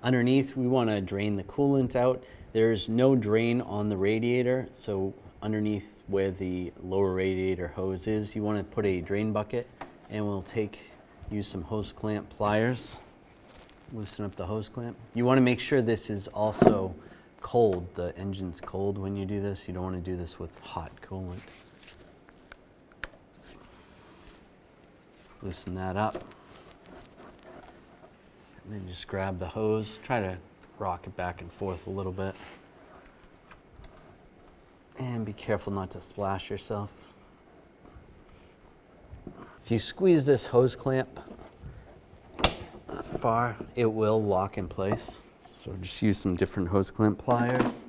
Underneath, we want to drain the coolant out. There's no drain on the radiator, so underneath where the lower radiator hose is, you want to put a drain bucket, and we'll use some hose clamp pliers, loosen up the hose clamp. You want to make sure this is also cold. The engine's cold when you do this. You don't want to do this with hot coolant. Loosen that up. And then just grab the hose, try to rock it back and forth a little bit. And be careful not to splash yourself. If you squeeze this hose clamp far, it will lock in place. So just use some different hose clamp pliers,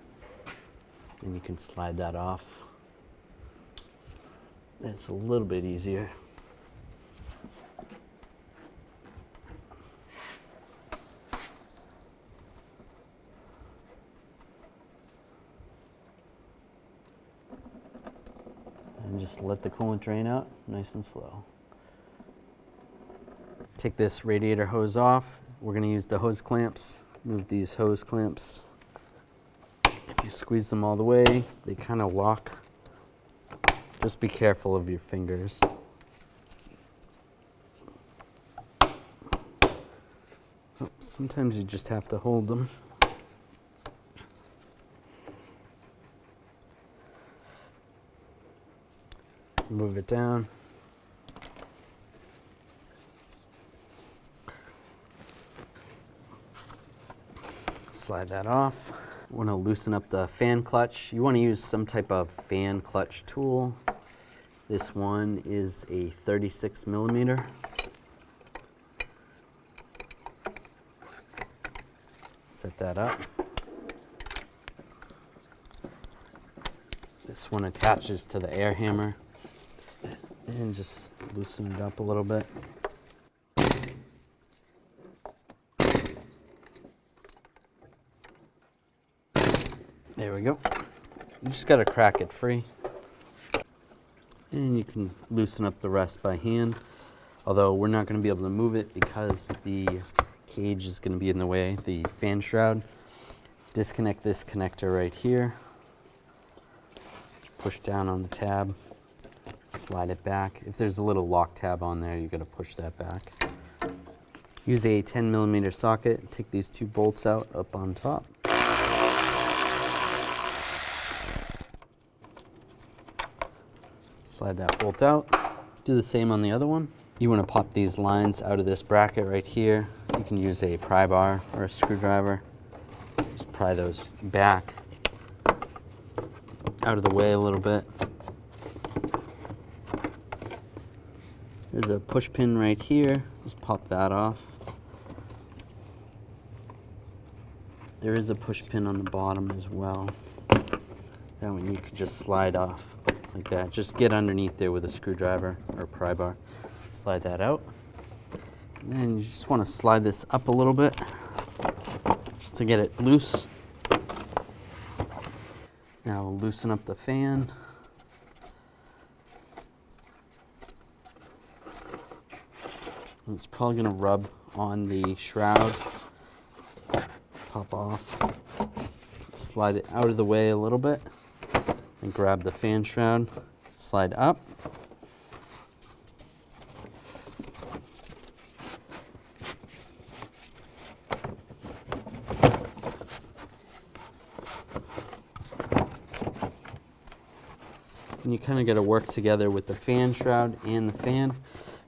and you can slide that off. It's a little bit easier. And just let the coolant drain out nice and slow. Take this radiator hose off. We're going to use the hose clamps. Move these hose clamps. If you squeeze them all the way, they kind of lock. Just be careful of your fingers. Oh, sometimes you just have to hold them. Move it down. Slide that off. Want to loosen up the fan clutch. You want to use some type of fan clutch tool. This one is a 36 millimeter. Set that up. This one attaches to the air hammer. And just loosen it up a little bit. There we go. You just got to crack it free. And you can loosen up the rest by hand. Although we're not going to be able to move it because the cage is going to be in the way, the fan shroud. Disconnect this connector right here. Push down on the tab. Slide it back. If there's a little lock tab on there, you got to push that back. Use a 10 millimeter socket. Take these two bolts out up on top. Slide that bolt out. Do the same on the other one. You want to pop these lines out of this bracket right here. You can use a pry bar or a screwdriver. Just pry those back out of the way a little bit. There's a push pin right here. Just pop that off. There is a push pin on the bottom as well. That one you could just slide off like that. Just get underneath there with a screwdriver or a pry bar. Slide that out. And then you just want to slide this up a little bit just to get it loose. Now we'll loosen up the fan. It's probably going to rub on the shroud. Pop off. Slide it out of the way a little bit. And grab the fan shroud. Slide up. And you kind of got to work together with the fan shroud and the fan.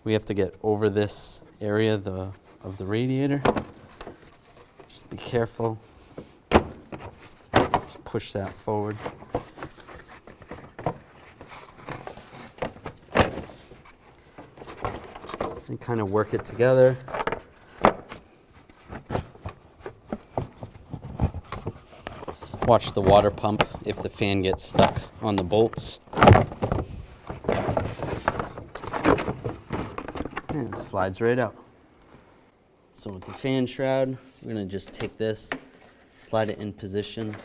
We have to get over this area of the radiator. Just be careful. Just push that forward. And kind of work it together. Watch the water pump if the fan gets stuck on the bolts. And it slides right out. So with the fan shroud, we're going to just take this, slide it in position.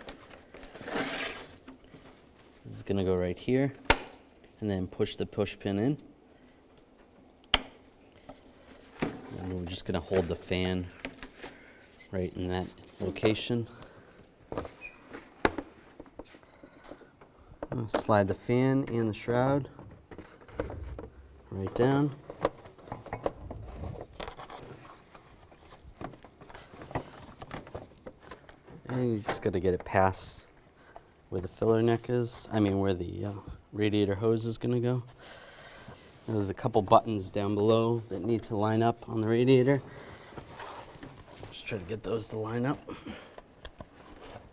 This is going to go right here, and then push the push pin in. And we're just going to hold the fan right in that location. I'll slide the fan and the shroud right down. And you just got to get it past where the filler neck is, where the radiator hose is going to go. And there's a couple buttons down below that need to line up on the radiator. Just try to get those to line up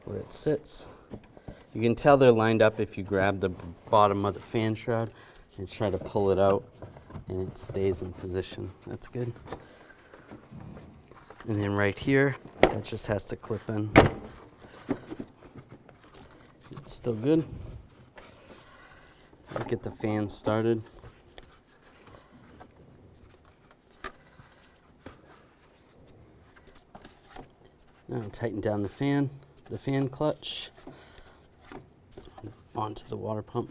where it sits. You can tell they're lined up if you grab the bottom of the fan shroud and try to pull it out and it stays in position. That's good. And then right here, it just has to clip in. It's still good. I'll get the fan started. Now tighten down the fan clutch onto the water pump.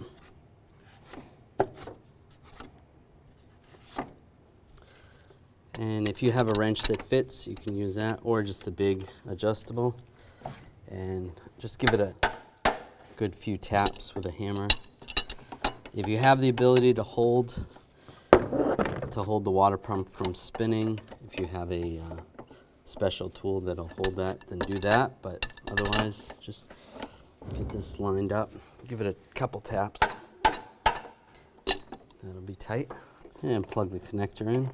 And if you have a wrench that fits, you can use that, or just a big adjustable. And just give it a good few taps with a hammer. If you have the ability to hold the water pump from spinning, if you have a special tool that'll hold that, then do that. But otherwise, just get this lined up. Give it a couple taps. That'll be tight. And plug the connector in.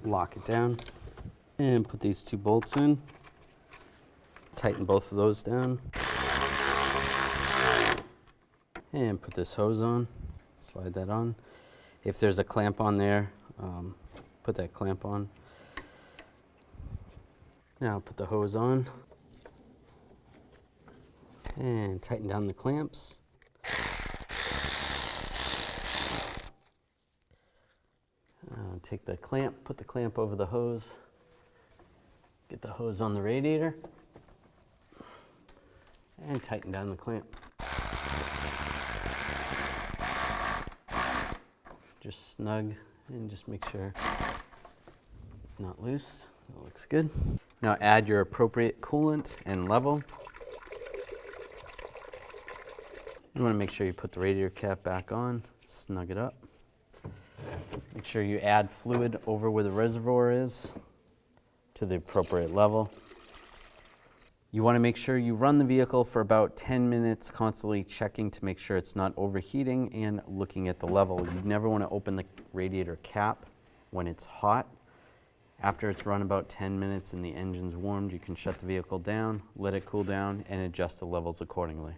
Lock it down. And put these two bolts in. Tighten both of those down. And put this hose on. Slide that on. If there's a clamp on there, put that clamp on. Now put the hose on. And tighten down the clamps. Take the clamp, put the clamp over the hose. Get the hose on the radiator. And tighten down the clamp. Just snug and just make sure it's not loose. That looks good. Now add your appropriate coolant and level. You want to make sure you put the radiator cap back on, snug it up. Make sure you add fluid over where the reservoir is to the appropriate level. You want to make sure you run the vehicle for about 10 minutes, constantly checking to make sure it's not overheating and looking at the level. You never want to open the radiator cap when it's hot. After it's run about 10 minutes and the engine's warmed, you can shut the vehicle down, let it cool down, and adjust the levels accordingly.